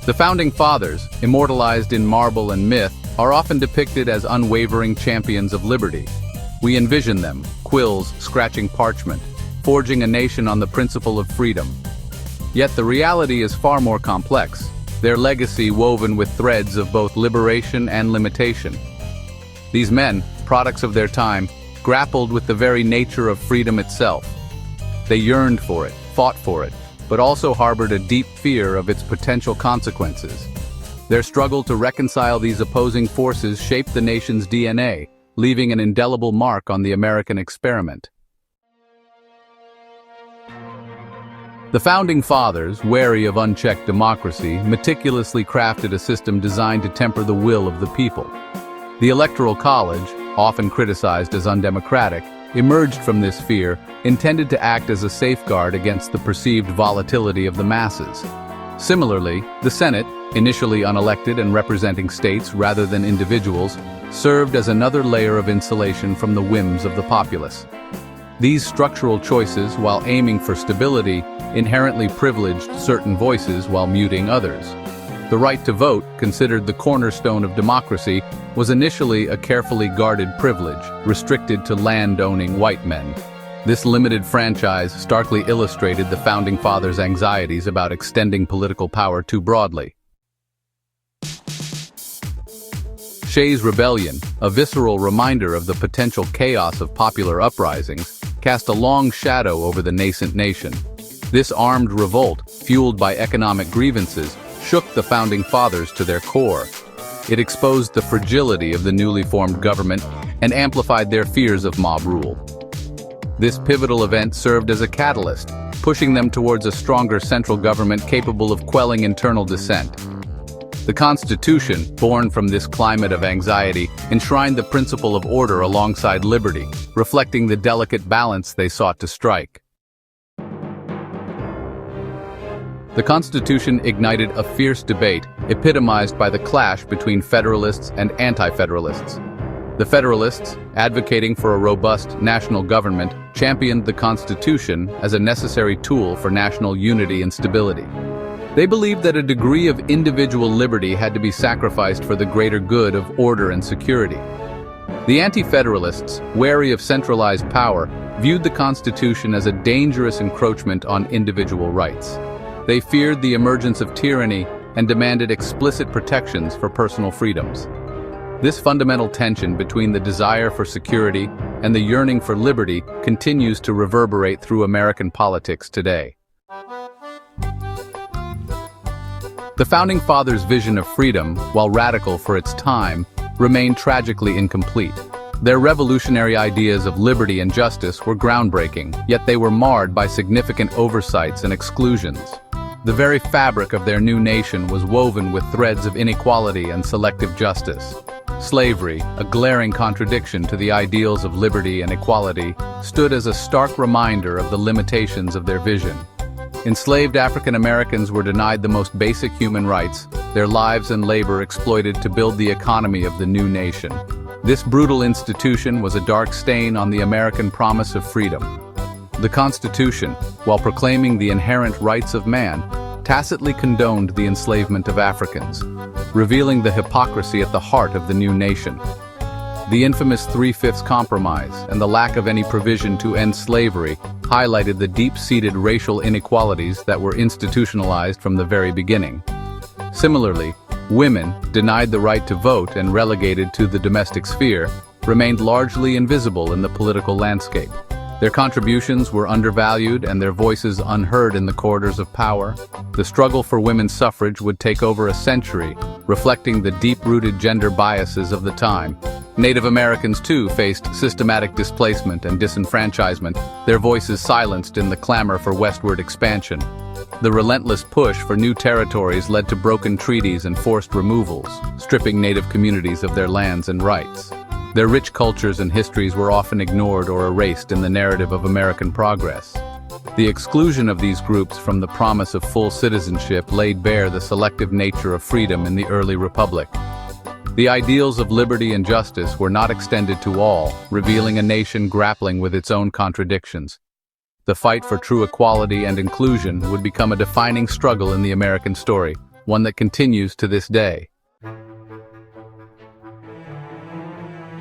The Founding Fathers, immortalized in marble and myth, are often depicted as unwavering champions of liberty. We envision them, quills scratching parchment, forging a nation on the principle of freedom. Yet the reality is far more complex, their legacy woven with threads of both liberation and limitation. These men, products of their time, grappled with the very nature of freedom itself. They yearned for it, fought for it, but also harbored a deep fear of its potential consequences. Their struggle to reconcile these opposing forces shaped the nation's DNA, leaving an indelible mark on the American experiment. The Founding Fathers, wary of unchecked democracy, meticulously crafted a system designed to temper the will of the people. The Electoral College, often criticized as undemocratic, emerged from this fear, intended to act as a safeguard against the perceived volatility of the masses. Similarly, the Senate, initially unelected and representing states rather than individuals, served as another layer of insulation from the whims of the populace. These structural choices, while aiming for stability, inherently privileged certain voices while muting others. The right to vote, considered the cornerstone of democracy, was initially a carefully guarded privilege, restricted to land-owning white men. This limited franchise starkly illustrated the Founding Fathers' anxieties about extending political power too broadly. Shays Rebellion, a visceral reminder of the potential chaos of popular uprisings, cast a long shadow over the nascent nation. This armed revolt, fueled by economic grievances, shook the Founding Fathers to their core. It exposed the fragility of the newly formed government and amplified their fears of mob rule. This pivotal event served as a catalyst, pushing them towards a stronger central government capable of quelling internal dissent. The Constitution, born from this climate of anxiety, enshrined the principle of order alongside liberty, reflecting the delicate balance they sought to strike. The Constitution ignited a fierce debate, epitomized by the clash between Federalists and Anti-Federalists. The Federalists, advocating for a robust national government, championed the Constitution as a necessary tool for national unity and stability. They believed that a degree of individual liberty had to be sacrificed for the greater good of order and security. The Anti-Federalists, wary of centralized power, viewed the Constitution as a dangerous encroachment on individual rights. They feared the emergence of tyranny and demanded explicit protections for personal freedoms. This fundamental tension between the desire for security and the yearning for liberty continues to reverberate through American politics today. The Founding Fathers' vision of freedom, while radical for its time, remained tragically incomplete. Their revolutionary ideas of liberty and justice were groundbreaking, yet they were marred by significant oversights and exclusions. The very fabric of their new nation was woven with threads of inequality and selective justice. Slavery, a glaring contradiction to the ideals of liberty and equality, stood as a stark reminder of the limitations of their vision. Enslaved African Americans were denied the most basic human rights, their lives and labor exploited to build the economy of the new nation. This brutal institution was a dark stain on the American promise of freedom. The Constitution, while proclaiming the inherent rights of man, tacitly condoned the enslavement of Africans, revealing the hypocrisy at the heart of the new nation. The infamous Three-Fifths Compromise and the lack of any provision to end slavery highlighted the deep-seated racial inequalities that were institutionalized from the very beginning. Similarly, women, denied the right to vote and relegated to the domestic sphere, remained largely invisible in the political landscape. Their contributions were undervalued and their voices unheard in the corridors of power. The struggle for women's suffrage would take over a century, reflecting the deep-rooted gender biases of the time. Native Americans, too, faced systematic displacement and disenfranchisement, their voices silenced in the clamor for westward expansion. The relentless push for new territories led to broken treaties and forced removals, stripping Native communities of their lands and rights. Their rich cultures and histories were often ignored or erased in the narrative of American progress. The exclusion of these groups from the promise of full citizenship laid bare the selective nature of freedom in the early republic. The ideals of liberty and justice were not extended to all, revealing a nation grappling with its own contradictions. The fight for true equality and inclusion would become a defining struggle in the American story, one that continues to this day.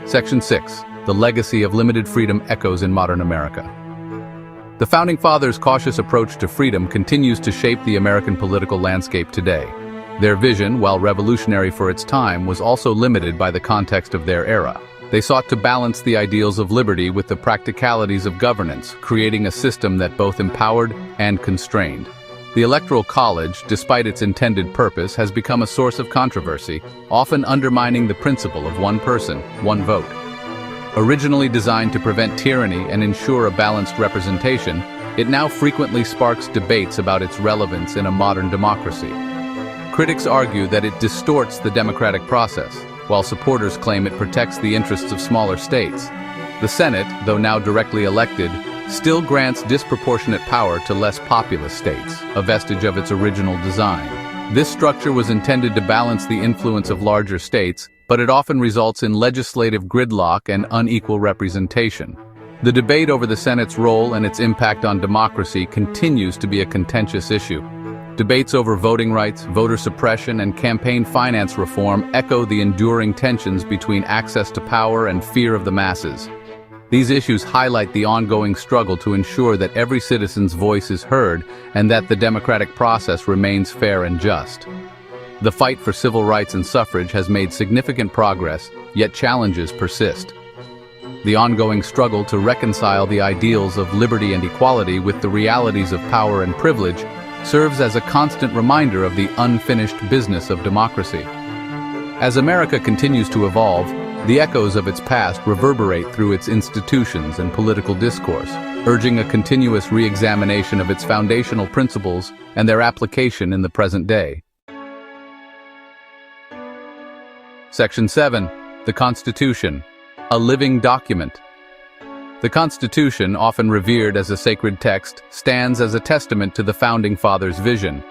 Section 6. The legacy of limited freedom echoes in modern America. The Founding Fathers' cautious approach to freedom continues to shape the American political landscape today. Their vision, while revolutionary for its time, was also limited by the context of their era. They sought to balance the ideals of liberty with the practicalities of governance, creating a system that both empowered and constrained. The Electoral College, despite its intended purpose, has become a source of controversy, often undermining the principle of one person, one vote. Originally designed to prevent tyranny and ensure a balanced representation, it now frequently sparks debates about its relevance in a modern democracy. Critics argue that it distorts the democratic process, while supporters claim it protects the interests of smaller states. The Senate, though now directly elected, still grants disproportionate power to less populous states, a vestige of its original design. This structure was intended to balance the influence of larger states, but it often results in legislative gridlock and unequal representation. The debate over the Senate's role and its impact on democracy continues to be a contentious issue. Debates over voting rights, voter suppression, and campaign finance reform echo the enduring tensions between access to power and fear of the masses. These issues highlight the ongoing struggle to ensure that every citizen's voice is heard and that the democratic process remains fair and just. The fight for civil rights and suffrage has made significant progress, yet challenges persist. The ongoing struggle to reconcile the ideals of liberty and equality with the realities of power and privilege serves as a constant reminder of the unfinished business of democracy. As America continues to evolve, the echoes of its past reverberate through its institutions and political discourse, urging a continuous re-examination of its foundational principles and their application in the present day. Section 7. The Constitution, a living document. The Constitution, often revered as a sacred text, stands as a testament to the Founding Fathers' vision.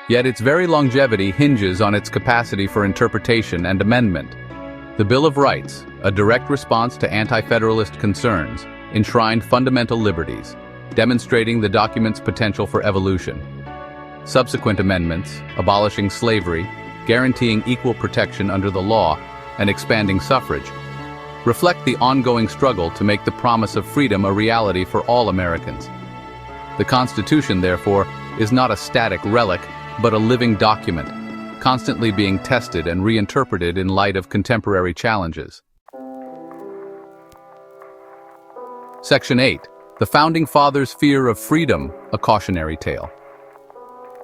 Yet its very longevity hinges on its capacity for interpretation and amendment. The Bill of Rights, a direct response to anti-federalist concerns, enshrined fundamental liberties, demonstrating the document's potential for evolution. Subsequent amendments, abolishing slavery, guaranteeing equal protection under the law, and expanding suffrage, reflect the ongoing struggle to make the promise of freedom a reality for all Americans. The Constitution, therefore, is not a static relic, but a living document, constantly being tested and reinterpreted in light of contemporary challenges. Section 8. The Founding Fathers' Fear of Freedom, a Cautionary Tale.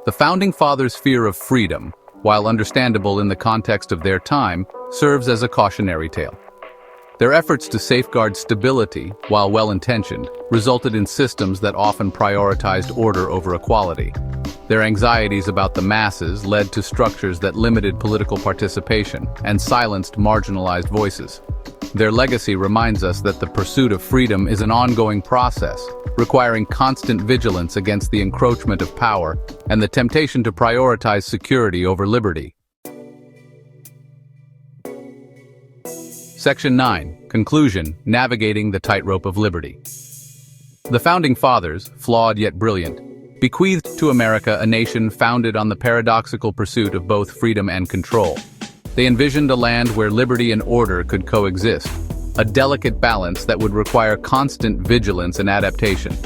The Founding Fathers' fear of freedom, while understandable in the context of their time, serves as a cautionary tale. Their efforts to safeguard stability, while well-intentioned, resulted in systems that often prioritized order over equality. Their anxieties about the masses led to structures that limited political participation and silenced marginalized voices. Their legacy reminds us that the pursuit of freedom is an ongoing process, requiring constant vigilance against the encroachment of power and the temptation to prioritize security over liberty. Section 9. Conclusion: Navigating the Tightrope of Liberty. The Founding Fathers, flawed yet brilliant, bequeathed to America a nation founded on the paradoxical pursuit of both freedom and control. They envisioned a land where liberty and order could coexist, a delicate balance that would require constant vigilance and adaptation.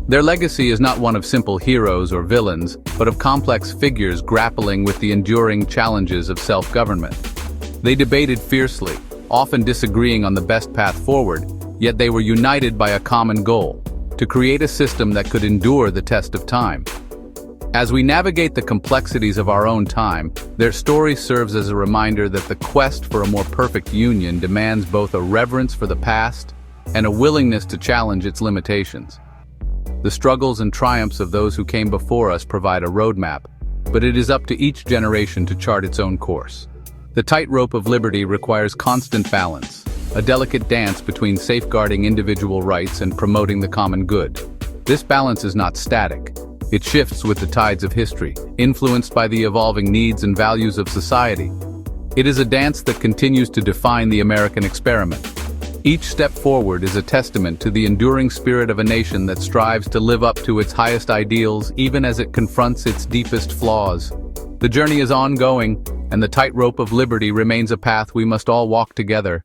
Their legacy is not one of simple heroes or villains, but of complex figures grappling with the enduring challenges of self-government. They debated fiercely, often disagreeing on the best path forward, yet they were united by a common goal: to create a system that could endure the test of time. As we navigate the complexities of our own time, their story serves as a reminder that the quest for a more perfect union demands both a reverence for the past and a willingness to challenge its limitations. The struggles and triumphs of those who came before us provide a roadmap, but it is up to each generation to chart its own course. The tightrope of liberty requires constant balance, a delicate dance between safeguarding individual rights and promoting the common good. This balance is not static. It shifts with the tides of history, influenced by the evolving needs and values of society. It is a dance that continues to define the American experiment. Each step forward is a testament to the enduring spirit of a nation that strives to live up to its highest ideals even as it confronts its deepest flaws. The journey is ongoing, and the tightrope of liberty remains a path we must all walk together.